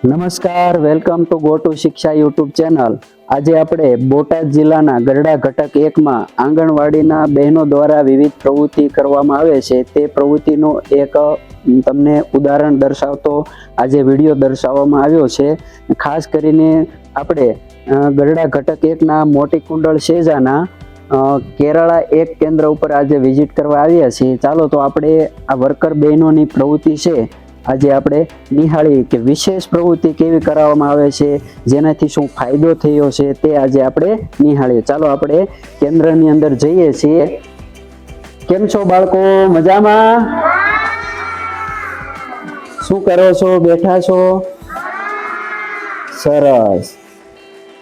નમસ્કાર, welcome to go to શિક્ષા YouTube channel. આજે આપણે બોટાદ જિલ્લાના ગરડા ઘટક 1માં આંગણવાડીના બહેનો દ્વારા વિવિધ પ્રવૃત્તિ કરવામાં આવે છે તે પ્રવૃત્તિનો એક તમને ઉદાહરણ દર્શાવતો આજે વિડીયો દર્શાવવામાં આવ્યો છે। ખાસ કરીને આપણે ગરડા ઘટક 1ના મોટી કુંડળ શેજાના કેરાળા એક કેન્દ્ર ઉપર આજે વિઝિટ કરવા આવ્યા છીએ। ચાલો તો આપણે આ વર્કર બહેનોની પ્રવૃત્તિ છે આજે આપણે નિહાળી કે વિશેષ પ્રવૃત્તિ કેવી કરાવવામાં આવે છે, જેનાથી શું ફાયદો થયો છે તે આજે આપણે નિહાળીએ। ચાલો આપણે કેન્દ્રની અંદર જઈએ છીએ। કેમ છો બાળકો, મજામાં? શું કરો છો, બેઠા છો? સરસ।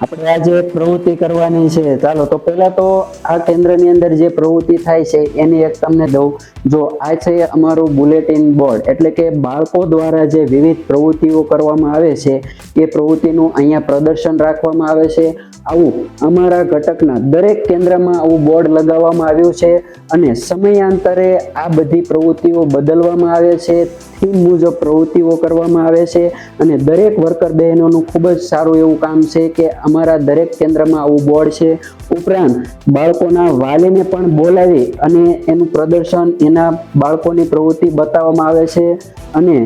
આપણે આજે પ્રવૃત્તિ કરવાની છે। ચાલો તો પહેલા તો આ કેન્દ્રની અંદર જે પ્રવૃત્તિ થાય છે એની એક તમને દઉં। જો આ છે અમારું બુલેટિન બોર્ડ, એટલે કે બાળકો દ્વારા જે વિવિધ પ્રવૃત્તિઓ કરવામાં આવે છે એ પ્રવૃત્તિનું અહીંયા પ્રદર્શન રાખવામાં આવે છે। આવું અમારા ઘટકના દરેક કેન્દ્રમાં આવું બોર્ડ લગાવવામાં આવ્યું છે અને સમયાંતરે આ બધી પ્રવૃત્તિઓ બદલવામાં આવે છે, થીમ મુજબ પ્રવૃત્તિઓ કરવામાં આવે છે અને દરેક વર્કર બહેનોનું ખૂબ જ સારું એવું કામ છે કે અમારા દરેક કેન્દ્રમાં આવું બોર્ડ છે। ઉપરાંત બાળકોના વાલીને પણ બોલાવી અને એનું પ્રદર્શન, એના બાળકોની પ્રવૃત્તિ બતાવવામાં આવે છે અને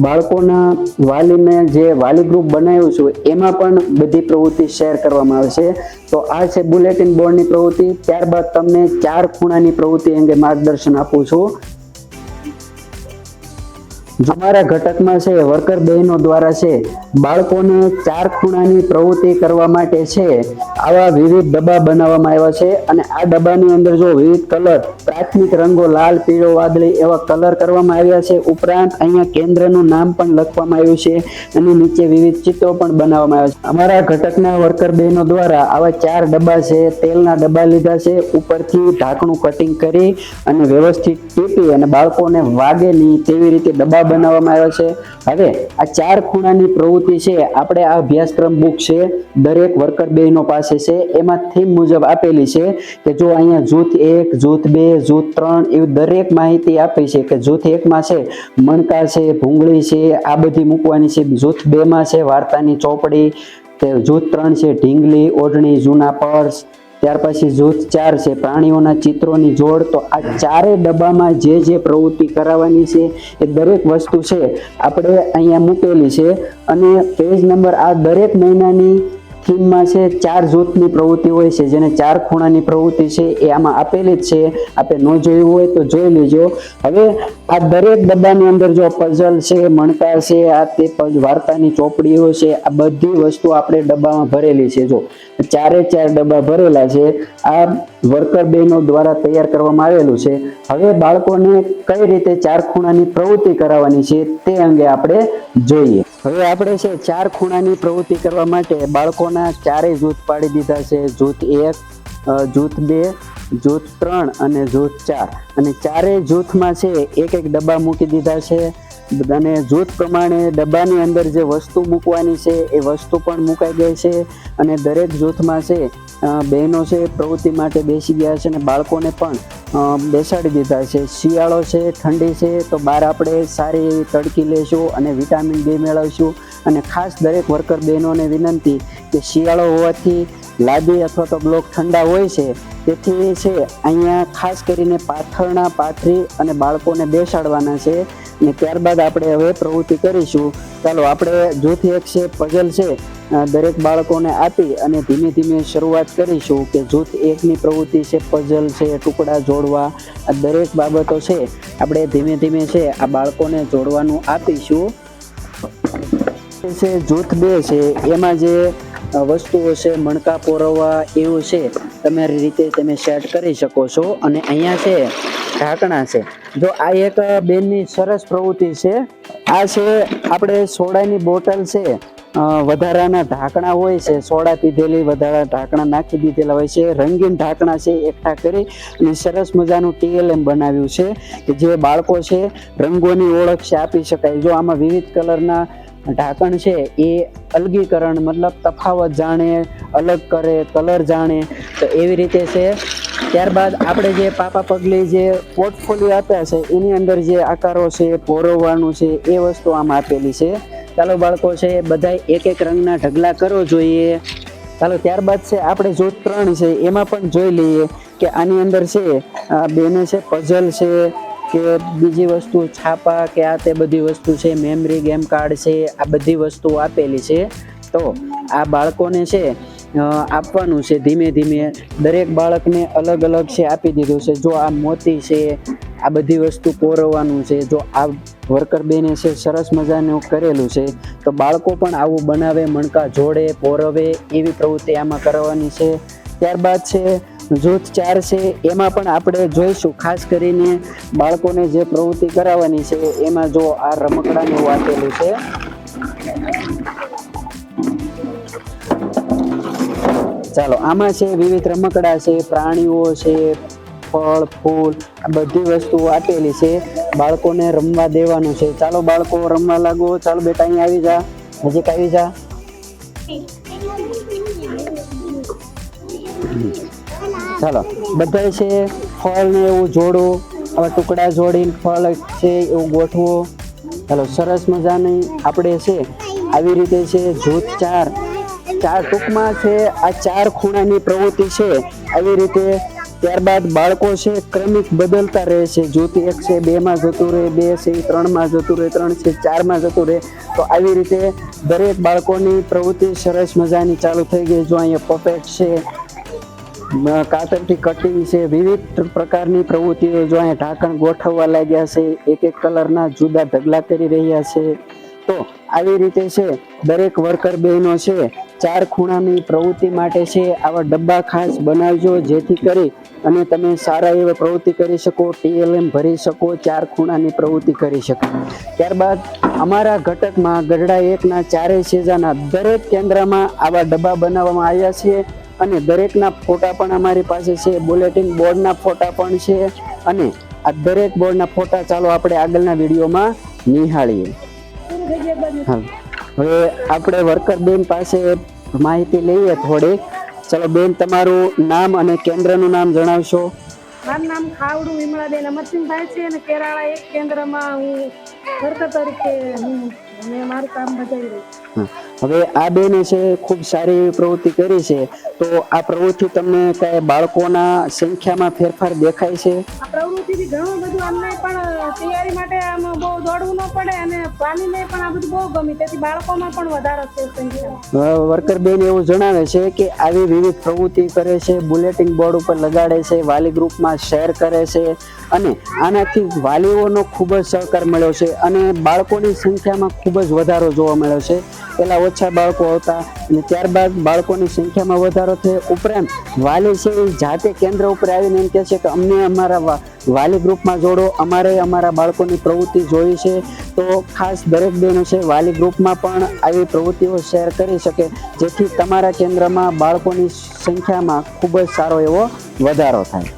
બાળકોના વાલીને જે વાલી ગ્રુપ બનાવ્યું છું એમાં પણ બધી પ્રવૃત્તિ શેર કરવામાં આવે છે। તો આ છે બુલેટિન બોર્ડની પ્રવૃત્તિ। ત્યારબાદ તમને 4 ખૂણાની પ્રવૃત્તિ અંગે માર્ગદર્શન આપું છું। અમારા ઘટકમાં છે વર્કર બહેનો દ્વારા છે બાળકોને 4 ખૂણાની પ્રવૃત્તિ કરવા માટે છે આવા વિવિધ ડબ્બા બનાવવામાં આવ્યા છે અને આ ડબ્બાની અંદર જો વિવિધ કલર, પ્રાથમિક રંગો લાલ, પીળો, વાદળી એવા કલર કરવામાં આવ્યા છે। ઉપરાંત અહીંયા કેન્દ્રનું નામ પણ લખવામાં આવ્યું છે અને નીચે વિવિધ ચિત્રો પણ બનાવવામાં આવ્યા છે। અમારા ઘટકના વર્કર બહેનો દ્વારા આવા 4 ડબ્બા છે, તેલના ડબ્બા લીધા છે, ઉપરથી ઢાંકણું કટિંગ કરી અને વ્યવસ્થિત ટીપી અને બાળકોને વાગે નહીં તેવી રીતે ડબ્બા બનાવવામાં આવ્યા છે। હવે આ 4 ખૂણાની પ્રવૃત્તિ છે આપણે આ અભ્યાસક્રમ બુક છે દરેક વર્કર બહેનો પાસે છે, એમાં થીમ મુજબ આપેલી છે કે જો અહીંયા જૂથ 1, જૂથ 2, જૂથ 3 એવી દરેક માહિતી આપી છે કે જૂથ 1માં છે મણકા છે, ભૂંગળી છે, આ બધી મૂકવાની છે। જૂથ 2માં છે વાર્તાની ચોપડી, જૂથ 3 છે ઢીંગલી, ઓઢણી, જૂના પર્સ, ત્યાર પછી જૂથ 4 છે પ્રાણીઓના ચિત્રોની જોડ। તો આ 4 ડબ્બામાં જે પ્રવૃત્તિ કરાવવાની છે એ દરેક વસ્તુ છે આપણે અહીંયા મૂકેલી છે અને પેજ નંબર આ દરેક મહિનાની થીમમાં છે 4 જૂથની પ્રવૃત્તિ હોય છે, જેને 4 ખૂણાની પ્રવૃત્તિ છે એ આમાં આપેલી જ છે। આપણે ન જોયું હોય તો જોઈ લેજો। હવે આ દરેક ડબ્બાની અંદર જો પઝલ છે, મણકા છે, આ તે વાર્તાની ચોપડીઓ છે, આ બધી વસ્તુ આપણે ડબ્બામાં ભરેલી છે। જો 4 ડબ્બા ભરેલા છે, આ વર્કર બહેનો દ્વારા તૈયાર કરવામાં આવેલું છે। હવે બાળકોને કઈ રીતે 4 ખૂણાની પ્રવૃત્તિ કરાવવાની છે તે અંગે આપણે જોઈએ। હવે આપણે છે 4 ખૂણાની પ્રવૃત્તિ કરવા માટે બાળકોના 4 જૂથ પાડી દીધા છે। જૂથ 1, જૂથ 2, જૂથ 3 અને જૂથ 4 અને 4 જૂથમાં છે એક ડબ્બા મૂકી દીધા છે અને જૂથ પ્રમાણે ડબ્બાની અંદર જે વસ્તુ મૂકવાની છે એ વસ્તુ પણ મુકાઈ ગઈ છે અને દરેક જૂથમાં છે બહેનો છે પ્રવૃત્તિ માટે બેસી ગયા છે અને બાળકોને પણ બેસાડી દીધા છે। શિયાળો છે, ઠંડી છે, તો બહાર આપણે સારી એવી તડકી લેશું અને વિટામિન ડી મેળવશું અને ખાસ દરેક વર્કર બહેનોને વિનંતી કે શિયાળો હોવાથી લાદી અથવા તો બ્લોક ઠંડા હોય છે, તેથી છે અહીંયા ખાસ કરીને પાથરણા પાથરી અને બાળકોને બેસાડવાના છે અને ત્યારબાદ આપણે હવે પ્રવૃત્તિ કરીશું। ચાલો આપણે જૂથ 1 છે પઝલ છે દરેક બાળકોને આપી અને ધીમે ધીમે શરૂઆત કરીશું કે જૂથ 1ની પ્રવૃત્તિ છે પઝલ છે, ટુકડા જોડવા, આ દરેક બાબતો છે આપણે ધીમે ધીમે છે આ બાળકોને જોડવાનું આપીશું। જૂથ 2 છે એમાં જે વસ્તુઓ છે મણકા પોરવવા એવું છે તમારી રીતે તમે સેટ કરી શકો છો અને અહીંયા છે ઢાંકણા છે। જો આ એક બેનની સરસ પ્રવૃત્તિ છે, આ છે આપણે સોડાની બોટલ છે, વધારાના ઢાંકણા હોય છે, સોડા પીધેલી વધારા ઢાંકણા નાખી દીધેલા હોય છે, રંગીન ઢાંકણા છે એકઠા કરી અને સરસ મજાનું TLM બનાવ્યું છે કે જે બાળકો છે રંગોની ઓળખ છે આપી શકાય। જો આમાં વિવિધ કલરના ઢાંકણ છે એ અલગીકરણ મતલબ તફાવત જાણે, અલગ કરે, કલર જાણે, તો એવી રીતે છે। ત્યારબાદ આપણે જે પાપા પગલી જે પોર્ટફોલિયો આપ્યા છે એની અંદર જે આકારો છે, પોરવવાનું છે એ વસ્તુ આમાં આપેલી છે। ચાલો બાળકો છે બધાય એક એક રંગના ઢગલા કરો જોઈએ. ચાલો ત્યારબાદ છે આપણે જૂથ 3 છે એમાં પણ જોઈ લઈએ કે આની અંદર છે બેને છે પઝલ છે કે બીજી વસ્તુ છાપા કે આ તે બધી વસ્તુ છે, મેમરી ગેમ કાર્ડ છે, આ બધી વસ્તુ આપેલી છે. તો આ બાળકોને છે આપવાનું છે ધીમે ધીમે. દરેક બાળકને અલગ અલગ છે આપી દીધું છે. જો આ મોતી છે, આ બધી વસ્તુ પોરવવાનું છે. જો આ વર્કર બેને છે સરસ મજાનું કરેલું છે, તો બાળકો પણ આવું બનાવે, મણકા જોડે, પોરવે, એવી પ્રવૃત્તિ આમાં કરવાની છે. ત્યારબાદ છે જૂથ 4 છે એમાં પણ આપણે જોઈશું ખાસ કરીને બાળકોને જે પ્રવૃત્તિ કરાવવાની છે એમાં જો આ રમકડાનું આપેલું છે. ચાલો આમાં છે વિવિધ રમકડા છે, પ્રાણીઓ છે, ફળ ફૂલ, આ બધી વસ્તુ આપેલી છે. બાળકોને રમવા દેવાનું છે. ચાલો બાળકો રમવા લાગો. ચાલો બેટા અહીં આવી જા, નજીક આવી જા. ચાલો બધા છે ફળ ને એવું જોડો, આવા ટુકડા જોડીને ફળ છે એવું ગોઠવો. ચાલો સરસ મજાની આપણે છે આવી રીતે છે જૂથ 4 ટૂંકમાં છે આ 4 ખૂણાની પ્રવૃત્તિ છે આવી રીતે. ત્યારબાદ બાળકો છે ક્રમિક બદલતા રહે છે. જૂથ 1 છે 2 માં જતું રહે, 2 છે 3 માં જતું રહે, 3 છે 4 માં જતું રહે. તો આવી રીતે દરેક બાળકોની પ્રવૃત્તિ સરસ મજાની ચાલુ થઈ ગઈ. જો અહીંયા પપેટ છે, કાતરથી કટિંગ છે, વિવિધ પ્રકારની પ્રવૃત્તિઓ. જો અહીંયા ઢાંકણ ગોઠવવા લાગ્યા છે, એક એક કલરના જુદા ઢગલા કરી રહ્યા છે. તો આવી રીતે છે દરેક વર્કર બહેનો છે 4 ખૂણાની પ્રવૃત્તિ માટે છે આવા ડબ્બા ખાસ બનાવજો, જેથી કરી અને તમે સારા એવા પ્રવૃત્તિ કરી શકો, TLM ભરી શકો, 4 ખૂણાની પ્રવૃત્તિ કરી શકો. ત્યારબાદ અમારા ઘટકમાં ગઢડા 1ના 4 સેજાના દરેક કેન્દ્રમાં આવા ડબ્બા બનાવવામાં આવ્યા છે અને દરેકના ફોટા પણ અમારી પાસે છે. બુલેટિન બોર્ડના ફોટા પણ છે અને આ દરેક બોર્ડના ફોટા ચાલો આપણે આગળના વિડીયોમાં નિહાળીએ. હવે આપણે વર્કર બેન પાસે માહિતી લઈએ થોડી. ચલો બેન, તમારું નામ અને કેન્દ્રનું નામ જણાવશો. મારું નામ ખાવડું વિમળાબેન અમરસિંહભાઈ છે અને કેરાળા 1 કેન્દ્રમાં હું વર્કર તરીકે મેં મારું કામ બજાવી રહી છું. હવે આ બેને છે ખૂબ સારી એવી પ્રવૃત્તિ કરી છે. તો આ પ્રવૃત્તિ તમને કઈ બાળકોના સંખ્યામાં ફેરફાર દેખાય છે? આ પ્રવૃત્તિથી ઘણું બધું અમને પણ તૈયારી માટે આમ બહુ દોડવું ન પડે અને વાલીને પણ આ બધું બહુ ગમે, તેથી બાળકોમાં પણ વધારો છે સંખ્યા. વર્કર બેન એવું જણાવે છે કે આવી વિવિધ પ્રવૃત્તિ કરે છે, બુલેટિન બોર્ડ ઉપર લગાડે છે, વાલી ગ્રુપમાં શેર કરે છે અને આનાથી વાલીઓનો ખૂબ જ સહકાર મળ્યો છે અને બાળકોની સંખ્યામાં ખૂબ જ વધારો જોવા મળ્યો છે. પહેલા ઓછા બાળકો હતા અને ત્યારબાદ બાળકોની સંખ્યામાં વધારો થયો. ઉપરાંત વાલી છે એ જાતે કેન્દ્ર ઉપર આવીને એમ કહે છે કે અમને અમારા વાલી ગ્રુપમાં જોડો, અમારે અમારા બાળકોની પ્રવૃત્તિ જોઈ છે. તો ખાસ દરેક બહેનો છે વાલી ગ્રુપમાં પણ આવી પ્રવૃત્તિઓ શેર કરી શકે, જેથી તમારા કેન્દ્રમાં બાળકોની સંખ્યામાં ખૂબ જ સારો એવો વધારો થાય.